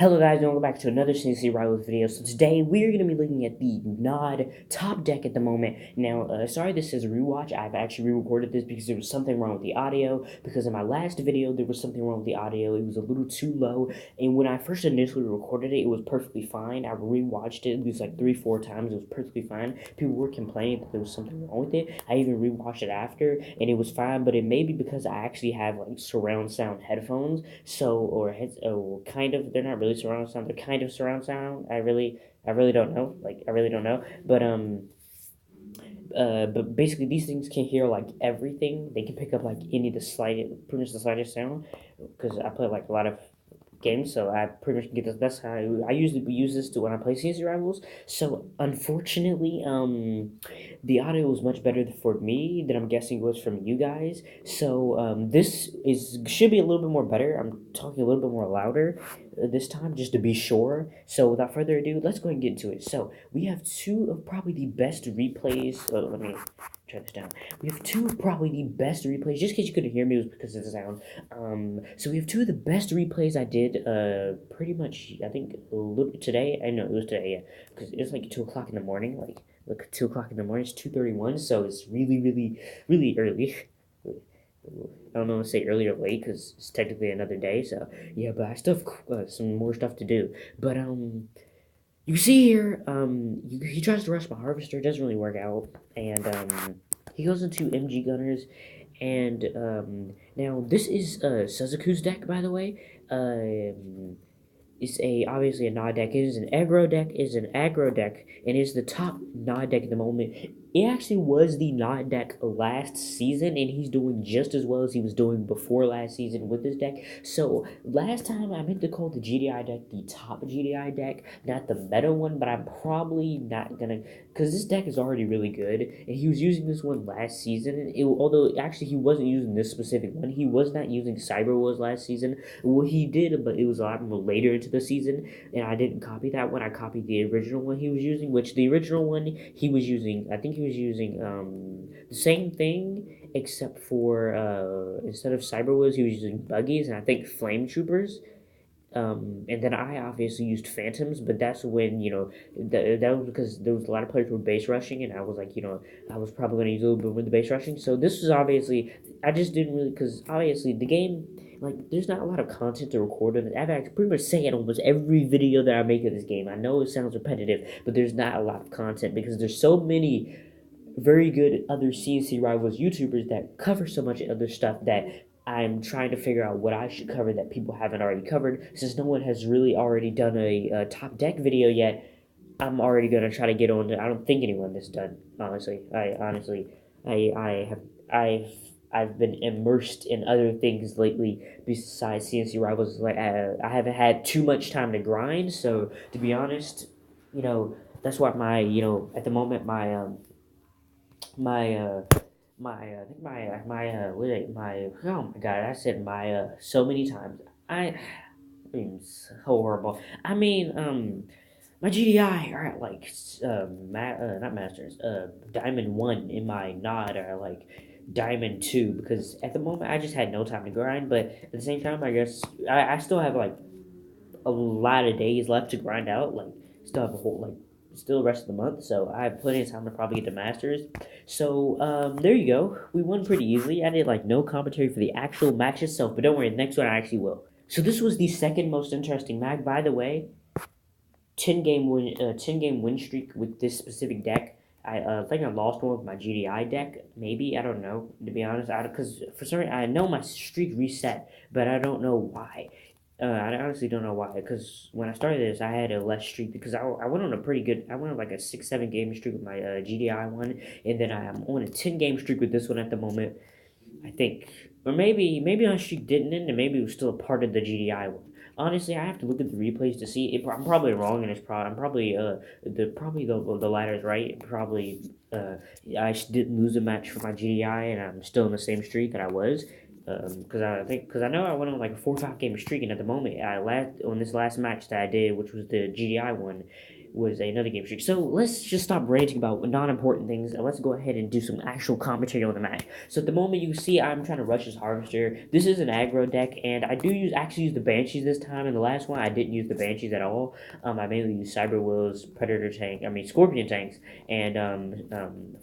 Hello guys, and welcome back to another CNC Rivals video. So today we are going to be looking at the Nod top deck at the moment. Now, sorry this says rewatch. I've actually re-recorded this because there was something wrong with the audio. Because in my last video there was something wrong with the audio. It was a little too low, and when I first initially recorded it, it was perfectly fine. I re-watched it. It was like 3-4 times. It was perfectly fine. People were complaining that there was something wrong with it. I even re-watched it after, and it was fine. But it may be because I actually have like surround sound headphones. So or heads, oh, kind of. They're not really surround sound. They're kind of surround sound. I really don't know. Like, I really don't know. But basically, these things can hear like everything. They can pick up like any of the slightest, pretty much the slightest sound. Because I play like a lot of games, so I pretty much get this. That's how I usually use this to when I play CNC Rivals. So unfortunately, the audio was much better for me than I'm guessing was from you guys. So this is should be a little bit more better. I'm talking a little bit more louder this time just to be sure. So without further ado, let's go ahead and get into it. So we have two of probably the best replays. Let me turn this down. We have two of probably the best replays. Just in case you couldn't hear me, it was because of the sound. So we have two of the best replays I did. Pretty much, I think today. I know it was today, yeah, because it's like 2 o'clock in the morning. Like, look, 2 o'clock in the morning. It's 2:31, so it's really, really, really early. I don't know to say early or late because it's technically another day. So yeah, but I still have some more stuff to do. But you see here, he tries to rush my harvester. It doesn't really work out, and he goes into MG Gunners, and now this is Suzaku's deck, by the way. It's obviously a Nod deck. It is an aggro deck. It is an aggro deck, and is the top Nod deck at the moment. It actually was the Nod deck last season, and he's doing just as well as he was doing before last season with this deck. So last time I meant to call the GDI deck the top GDI deck, not the meta one, but I'm probably not gonna, because this deck is already really good, and he was using this one last season. Although actually he wasn't using this specific one. He was not using Cyber Wars last season. Well, he did, but it was a lot more later into the season, and I didn't copy that one. I copied the original one he was using, which the original one he was using, I think he was using the same thing, except for instead of Cyber Wars, he was using buggies, and I think Flame Troopers. And then I obviously used Phantoms, but that's when, that was because there was a lot of players who were base rushing, and I was like, I was probably going to use a little bit with the base rushing. So this was obviously, I just didn't really, because obviously the game, like, there's not a lot of content to record of it. I've actually pretty much saying almost every video that I make of this game. I know it sounds repetitive, but there's not a lot of content because there's so many very good other CNC Rivals YouTubers that cover so much other stuff that I'm trying to figure out what I should cover that people haven't already covered. Since no one has really already done a top deck video yet, I'm already gonna try to get on. I don't think anyone has done. Honestly, I have I've been immersed in other things lately besides CNC Rivals. Like I haven't had too much time to grind, so to be honest, that's what my at the moment my I think wait, my oh my god, I said my so many times. I mean, so horrible. I mean, my GDI are at like not masters, diamond 1 in my nod are like diamond 2 because at the moment I just had no time to grind, but at the same time I guess I still have like a lot of days left to grind out. Like, still have a whole still the rest of the month, so I have plenty of time to probably get the masters. So there you go. We won pretty easily. I did like no commentary for the actual match itself, but don't worry, the next one I actually will. So this was the second most interesting mag. By the way, 10 game win streak with this specific deck. I think I lost one with my GDI deck. Maybe I don't know. To be honest, because for some reason I know my streak reset, but I don't know why. I honestly don't know why. Because when I started this, I had a less streak because I went on a pretty good. I went on like a 6-7 game streak with my GDI one, and then I'm on a 10 game streak with this one at the moment. I think, or maybe my streak didn't end, and maybe it was still a part of the GDI one. Honestly, I have to look at the replays to see. I'm probably wrong, and I'm probably the latter's right. Probably I didn't lose a match for my GDI, and I'm still in the same streak that I was. Because I know I went on like a 4 or 5 game streak, and at the moment I last on this last match that I did, which was the GDI one, was another game streak. So let's just stop ranting about non-important things and let's go ahead and do some actual commentary on the match. So at the moment you see I'm trying to rush his Harvester. This is an aggro deck, and I do actually use the Banshees this time. In the last one I didn't use the Banshees at all. I mainly use Cyber Wills, Scorpion tanks, and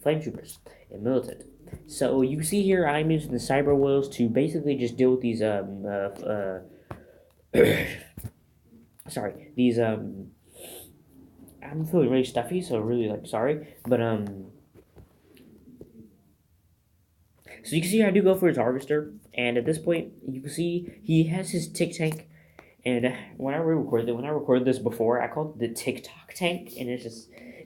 Flame Troopers and Militant. So you see here I'm using the Cyber Wills to basically just deal with these sorry, these I'm feeling really stuffy, so really sorry, but so you can see I do go for his Harvester, and at this point you can see he has his Tick Tank, and when I recorded this before, I called it the TikTok tank, and it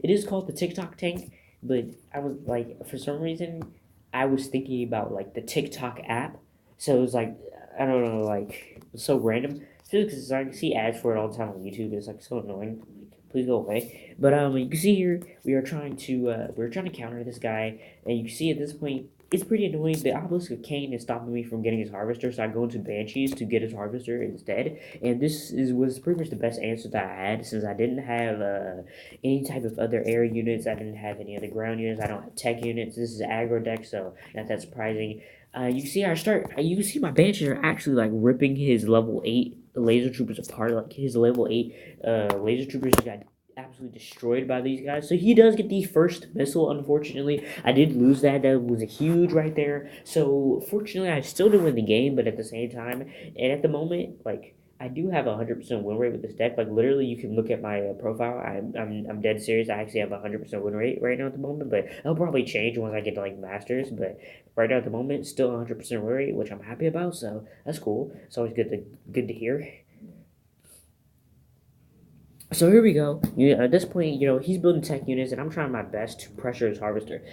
is called the TikTok tank, but I was like for some reason I was thinking about like the TikTok app, so it was like I don't know, like it's so random. Because I can see ads for it all the time on YouTube. It's like so annoying. Like, please go away. But you can see here we're trying to counter this guy, and you can see at this point it's pretty annoying. The Obelisk of Cain is stopping me from getting his Harvester, so I go into Banshees to get his Harvester instead. And this was pretty much the best answer that I had, since I didn't have any type of other air units. I didn't have any other ground units. I don't have tech units. This is an aggro deck, so not that surprising. You see, you can see my Banshees are actually like ripping his level 8 laser troopers apart. Like his level 8 laser troopers got absolutely destroyed by these guys. So he does get the first missile, unfortunately. I did lose that. That was a huge right there. So fortunately, I still did win the game, but at the same time, and at the moment, like I do have a 100% win rate with this deck. Like literally, you can look at my profile. I'm dead serious. I actually have a 100% win rate right now at the moment, but it'll probably change once I get to like masters. But right now at the moment, still 100% win rate, which I'm happy about. So that's cool. It's always good to hear. So here we go. At this point, he's building tech units, and I'm trying my best to pressure his Harvester.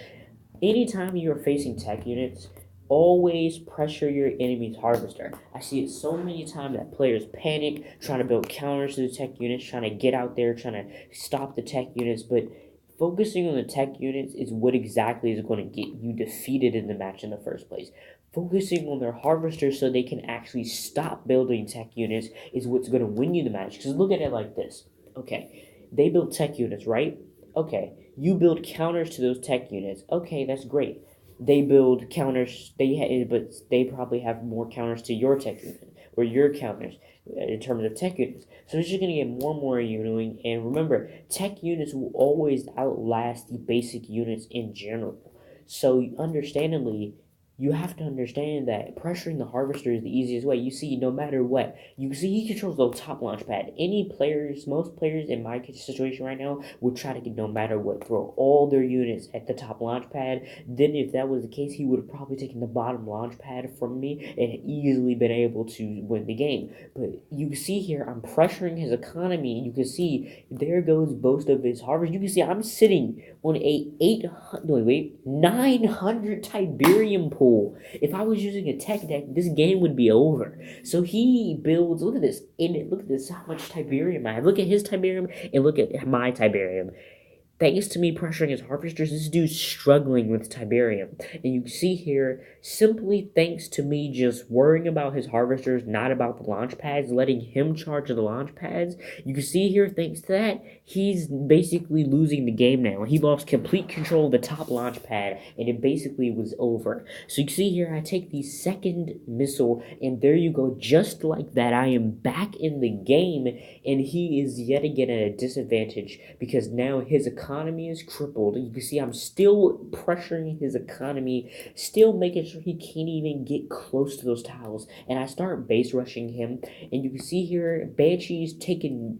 Anytime you're facing tech units, always pressure your enemy's Harvester. I see it so many times that players panic, trying to build counters to the tech units, trying to get out there, trying to stop the tech units, but focusing on the tech units is what exactly is going to get you defeated in the match in the first place. Focusing on their Harvesters so they can actually stop building tech units is what's going to win you the match. Because look at it like this. Okay, they build tech units, right? Okay, you build counters to those tech units. Okay, that's great. They build counters. But they probably have more counters to your tech unit or your counters in terms of tech units. So it's just gonna get more and more annoying. And remember, tech units will always outlast the basic units in general. So understandably, you have to understand that pressuring the Harvester is the easiest way. You see, no matter what, you see he controls the top launch pad. Most players in my situation right now would try to, no matter what, throw all their units at the top launch pad. Then if that was the case, he would have probably taken the bottom launch pad from me and easily been able to win the game. But you see here, I'm pressuring his economy. You can see, there goes most of his Harvest. You can see I'm sitting on a 900 Tiberium pool. If I was using a tech deck, this game would be over. So he builds, look at this, how much Tiberium I have. Look at his Tiberium and look at my Tiberium. Thanks to me pressuring his Harvesters, this dude's struggling with Tiberium. And you can see here, simply thanks to me just worrying about his Harvesters, not about the launch pads, letting him charge the launch pads, you can see here, thanks to that, he's basically losing the game now. He lost complete control of the top launch pad, and it basically was over. So you can see here, I take the second missile, and there you go, just like that, I am back in the game, and he is yet again at a disadvantage, because now his economy is crippled. You can see I'm still pressuring his economy, still making sure he can't even get close to those tiles, and I start base rushing him, and you can see here Banshee's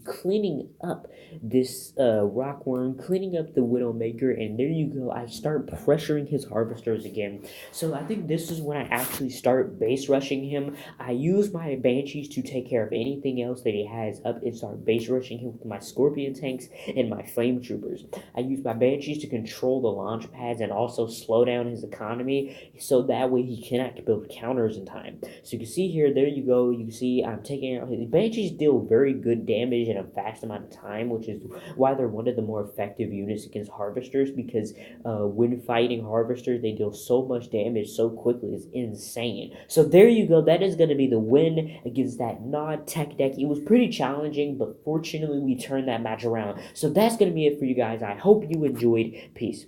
cleaning up this Rockworm, cleaning up the Widowmaker, and there you go, I start pressuring his Harvesters again. So I think this is when I actually start base rushing him. I use my Banshees to take care of anything else that he has up and start base rushing him with my Scorpion tanks and my Flame Troopers. I use my Banshees to control the launch pads and also slow down his economy, so that way he cannot build counters in time. So you can see here, there you go. You can see I'm taking out his Banshees deal very good damage in a fast amount of time, which is why they're one of the more effective units against Harvesters, because when fighting Harvesters, they deal so much damage so quickly. It's insane. So there you go. That is going to be the win against that Nod Tech deck. It was pretty challenging, but fortunately we turned that match around. So that's going to be it for you guys. I hope you enjoyed. Peace.